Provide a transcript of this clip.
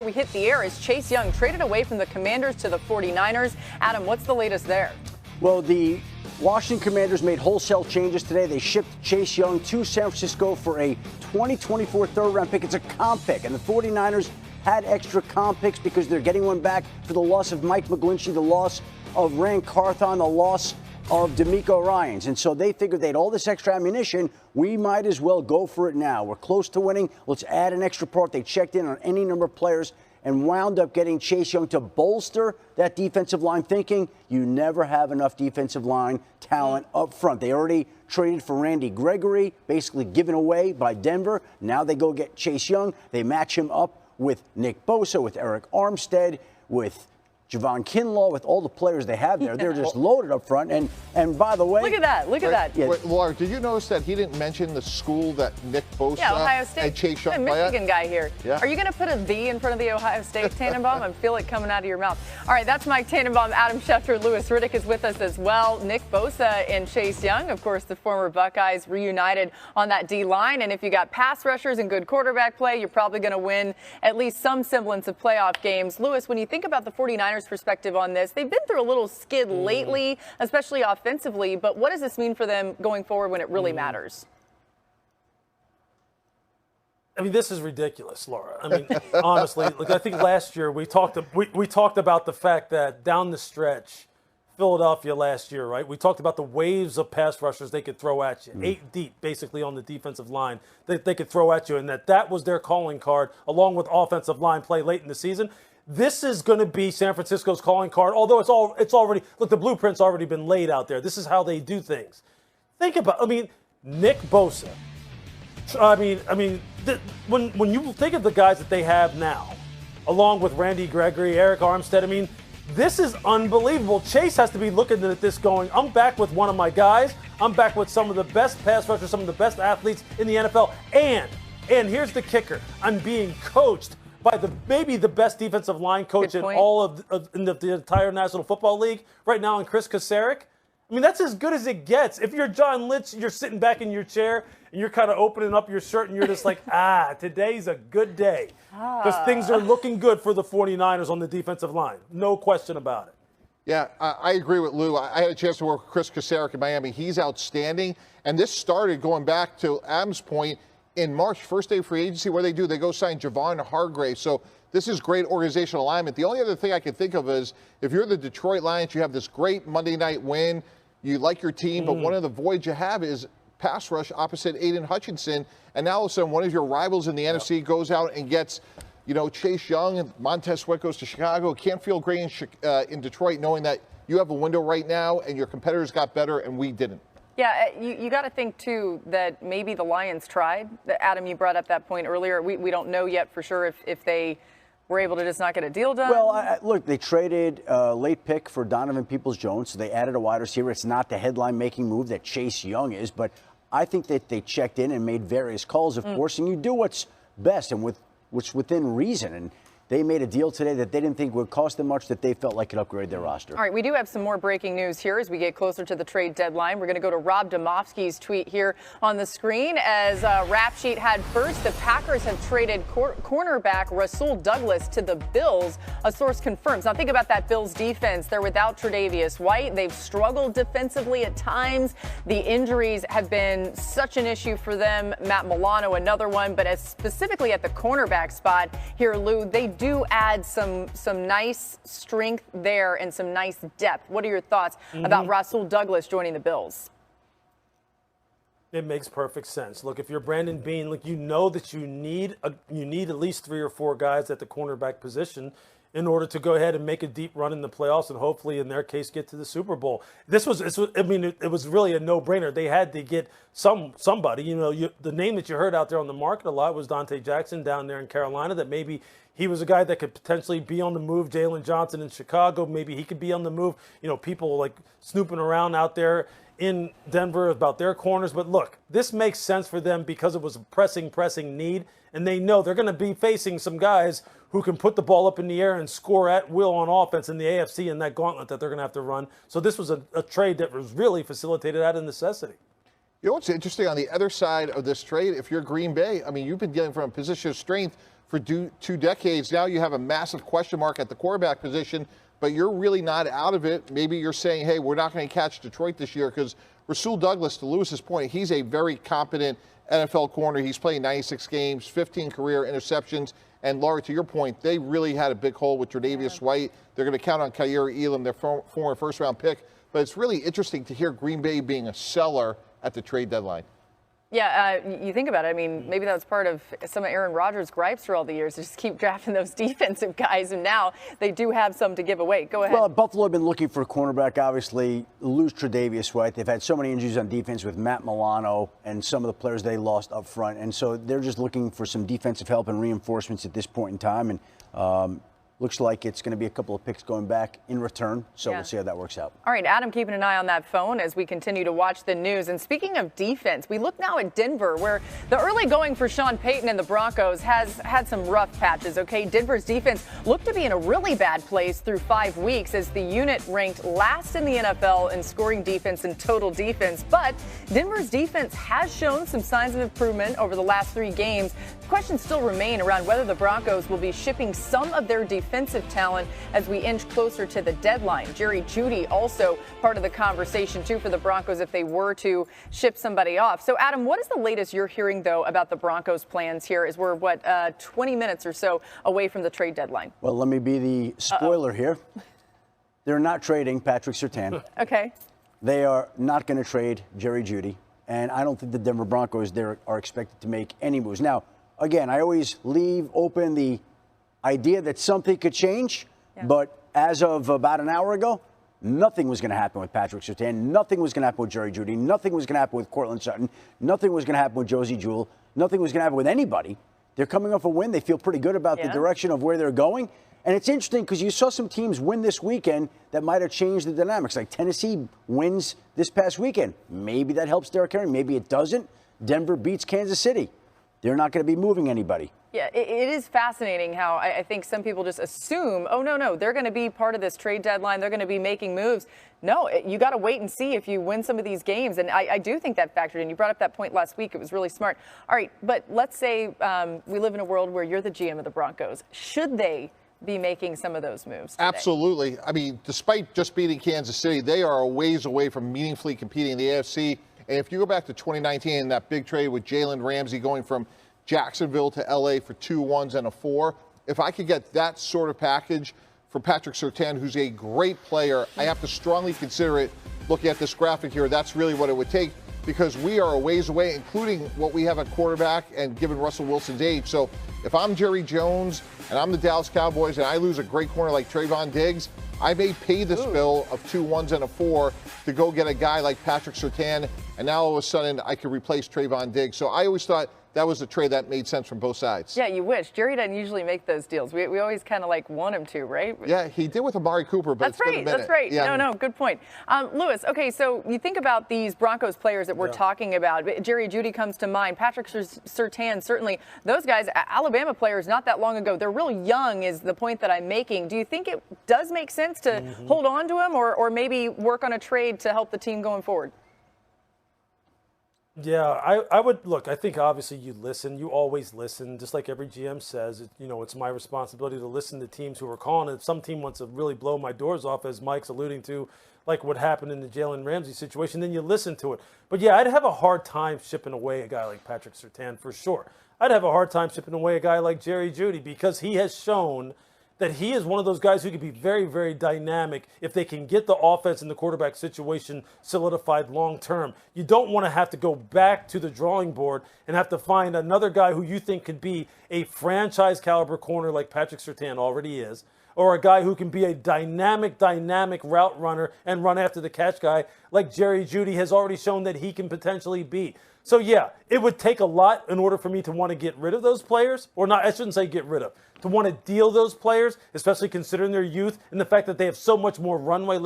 We hit the air as Chase Young traded away from the Commanders to the 49ers. Adam, what's the latest there? Well, the Washington Commanders made wholesale changes today. They shipped Chase Young to San Francisco for a 2024 third-round pick. It's a comp pick, and the 49ers had extra comp picks because they're getting one back for the loss of Mike McGlinchey, the loss of Rand Carthon, the loss of D'Amico Ryans. And so they figured they had all this extra ammunition. We might as well go for it now. We're close to winning. Let's add an extra part. They checked in on any number of players and wound up getting Chase Young to bolster that defensive line, thinking you never have enough defensive line talent up front. They already traded for Randy Gregory, basically given away by Denver. Now they go get Chase Young. They match him up with Nick Bosa, with Eric Armstead, with Javon Kinlaw, with all the players they have there. They're just loaded up front. And by the way, look at that. Look at that. Yeah. Wait, Laura, did you notice that he didn't mention the school that Nick Bosa Ohio State. and Chase Young play at? Michigan guy here. Yeah. Are you going to put a "the" in front of the Ohio State, Tannenbaum? I feel it coming out of your mouth. All right, that's Mike Tannenbaum. Adam Schefter, Louis Riddick is with us as well. Nick Bosa and Chase Young, of course, the former Buckeyes, reunited on that D-line. And if you got pass rushers and good quarterback play, you're probably going to win at least some semblance of playoff games. Louis, when you think about the 49ers' perspective on this, they've been through a little skid lately, especially offensively, but what does this mean for them going forward when it really matters? I mean, this is ridiculous, Laura. I mean, honestly, look, I think last year we talked about the fact that down the stretch, Philadelphia last year, right? We talked about the waves of pass rushers they could throw at you, 8 deep, basically on the defensive line that they could throw at you, and that was their calling card, along with offensive line play late in the season. This is going to be San Francisco's calling card, although it's already, look, the blueprint's already been laid out there. This is how they do things. Think about, Nick Bosa. When you think of the guys that they have now, along with Randy Gregory, Eric Armstead, this is unbelievable. Chase has to be looking at this going, I'm back with one of my guys. I'm back with some of the best pass rushers, some of the best athletes in the NFL. And here's the kicker. I'm being coached by maybe the best defensive line coach in all of the entire National Football League right now, in Chris Kasarik. That's as good as it gets. If you're John Lynch, you're sitting back in your chair and you're kind of opening up your shirt and you're just like, today's a good day. Because things are looking good for the 49ers on the defensive line. No question about it. Yeah, I agree with Lou. I had a chance to work with Chris Kasarik in Miami. He's outstanding. And this started, going back to Adam's point, in March, first day of free agency. What they go sign Javon Hargrave. So this is great organizational alignment. The only other thing I can think of is if you're the Detroit Lions, you have this great Monday night win. You like your team, but one of the voids you have is pass rush opposite Aiden Hutchinson. And now all of a sudden, one of your rivals in the NFC goes out and gets, Chase Young, and Montez Sweat goes to Chicago. It can't feel great in Detroit knowing that you have a window right now and your competitors got better and we didn't. Yeah, you got to think, too, that maybe the Lions tried. Adam, you brought up that point earlier. We don't know yet for sure if they were able to just not get a deal done. Well, look, they traded a late pick for Donovan Peoples-Jones, so they added a wide receiver. It's not the headline-making move that Chase Young is, but I think that they checked in and made various calls, of course, and you do what's best and what's within reason. And they made a deal today that they didn't think would cost them much, that they felt like could upgrade their roster. All right, we do have some more breaking news here as we get closer to the trade deadline. We're going to go to Rob Demovsky's tweet here on the screen. As Rap Sheet had first, the Packers have traded cornerback Rasul Douglas to the Bills, a source confirms. Now think about that Bills defense. They're without Tre'Davious White. They've struggled defensively at times. The injuries have been such an issue for them. Matt Milano, another one. But as specifically at the cornerback spot here, Lou, they do add some nice strength there and some nice depth. What are your thoughts about Rasul Douglas joining the Bills? It makes perfect sense. Look, if you're Brandon Beane, look, you know that you need at least 3 or 4 guys at the cornerback position in order to go ahead and make a deep run in the playoffs and hopefully, in their case, get to the Super Bowl. It was really a no-brainer. They had to get somebody. The name that you heard out there on the market a lot was Dante Jackson down there in Carolina, that maybe he was a guy that could potentially be on the move. Jalen Johnson in Chicago, maybe he could be on the move. People like snooping around out there in Denver about their corners. But look, this makes sense for them because it was a pressing need, and they know they're going to be facing some guys who can put the ball up in the air and score at will on offense in the AFC in that gauntlet that they're going to have to run. So this was a trade that was really facilitated out of necessity. You know what's interesting on the other side of this trade, if you're Green Bay, you've been dealing from a position of strength for 2 decades. Now you have a massive question mark at the quarterback position, but you're really not out of it. Maybe you're saying, hey, we're not going to catch Detroit this year, because Rasul Douglas, to Lewis's point, he's a very competent NFL corner. He's played 96 games, 15 career interceptions. And Laura, to your point, they really had a big hole with Tre'Davious White. They're going to count on Kaiir Elam, their former first-round pick. But it's really interesting to hear Green Bay being a seller at the trade deadline. Yeah, you think about it. I mean, maybe that was part of some of Aaron Rodgers' gripes for all the years, to just keep drafting those defensive guys, and now they do have some to give away. Go ahead. Well, Buffalo have been looking for a cornerback, obviously. Lose Tre'Davious White. They've had so many injuries on defense with Matt Milano and some of the players they lost up front, and so they're just looking for some defensive help and reinforcements at this point in time. And looks like it's going to be a couple of picks going back in return, so we'll see how that works out. All right, Adam, keeping an eye on that phone as we continue to watch the news. And speaking of defense, we look now at Denver, where the early going for Sean Payton and the Broncos has had some rough patches, okay? Denver's defense looked to be in a really bad place through 5 weeks, as the unit ranked last in the NFL in scoring defense and total defense. But Denver's defense has shown some signs of improvement over the last 3 games. Questions still remain around whether the Broncos will be shipping some of their defensive talent as we inch closer to the deadline. Jerry Jeudy also part of the conversation, too, for the Broncos if they were to ship somebody off. So, Adam, what is the latest you're hearing, though, about the Broncos' plans here as we're, 20 minutes or so away from the trade deadline? Well, let me be the spoiler here. They're not trading Patrick Surtain. Okay. They are not going to trade Jerry Jeudy. And I don't think the Denver Broncos there are expected to make any moves. Now, again, I always leave open the idea that something could change, but as of about an hour ago, nothing was going to happen with Patrick Surtain. Nothing was going to happen with Jerry Jeudy. Nothing was going to happen with Courtland Sutton. Nothing was going to happen with Josie Jewell. Nothing was going to happen with anybody. They're coming off a win. They feel pretty good about the direction of where they're going. And it's interesting because you saw some teams win this weekend that might have changed the dynamics. Like Tennessee wins this past weekend. Maybe that helps Derrick Henry. Maybe it doesn't. Denver beats Kansas City. They're not going to be moving anybody. Yeah, it is fascinating how I think some people just assume, oh, no, they're going to be part of this trade deadline. They're going to be making moves. No, you got to wait and see if you win some of these games. And I do think that factored in. You brought up that point last week. It was really smart. All right, but let's say we live in a world where you're the GM of the Broncos. Should they be making some of those moves today? Absolutely. I mean, despite just beating Kansas City, they are a ways away from meaningfully competing in the AFC. And if you go back to 2019 and that big trade with Jalen Ramsey going from Jacksonville to LA for 2 1s and a 4, if I could get that sort of package for Patrick Surtain, who's a great player, I have to strongly consider it. Looking at this graphic here, that's really what it would take, because we are a ways away, including what we have at quarterback and given Russell Wilson's age. So if I'm Jerry Jones and I'm the Dallas Cowboys and I lose a great corner like Trayvon Diggs, I may pay this bill of 2 1s and a 4 to go get a guy like Patrick Surtain, and now all of a sudden I could replace Trayvon Diggs. So I always thought that was a trade that made sense from both sides. Yeah, you wish. Jerry doesn't usually make those deals. We always kind of want him to, right? Yeah, he did with Amari Cooper, but that's right. That's right. Yeah. No, good point. Lewis, okay, so you think about these Broncos players that we're talking about. Jerry Jeudy comes to mind. Patrick Surtain, certainly. Those guys, Alabama players not that long ago, they're real young is the point that I'm making. Do you think it does make sense to hold on to him or maybe work on a trade to help the team going forward? Yeah, I would look. I think obviously you listen. You always listen, just like every GM says. It's my responsibility to listen to teams who are calling. If some team wants to really blow my doors off, as Mike's alluding to, like what happened in the Jalen Ramsey situation, then you listen to it. But yeah, I'd have a hard time shipping away a guy like Patrick Surtain for sure. I'd have a hard time shipping away a guy like Jerry Jeudy because he has shown that he is one of those guys who can be very, very dynamic if they can get the offense and the quarterback situation solidified long term. You don't want to have to go back to the drawing board and have to find another guy who you think could be a franchise caliber corner like Patrick Surtain already is, or a guy who can be a dynamic route runner and run after the catch guy like Jerry Jeudy has already shown that he can potentially be. So, yeah, it would take a lot in order for me to want to get rid of those players, or not, I shouldn't say get rid of, to want to deal those players, especially considering their youth and the fact that they have so much more runway left.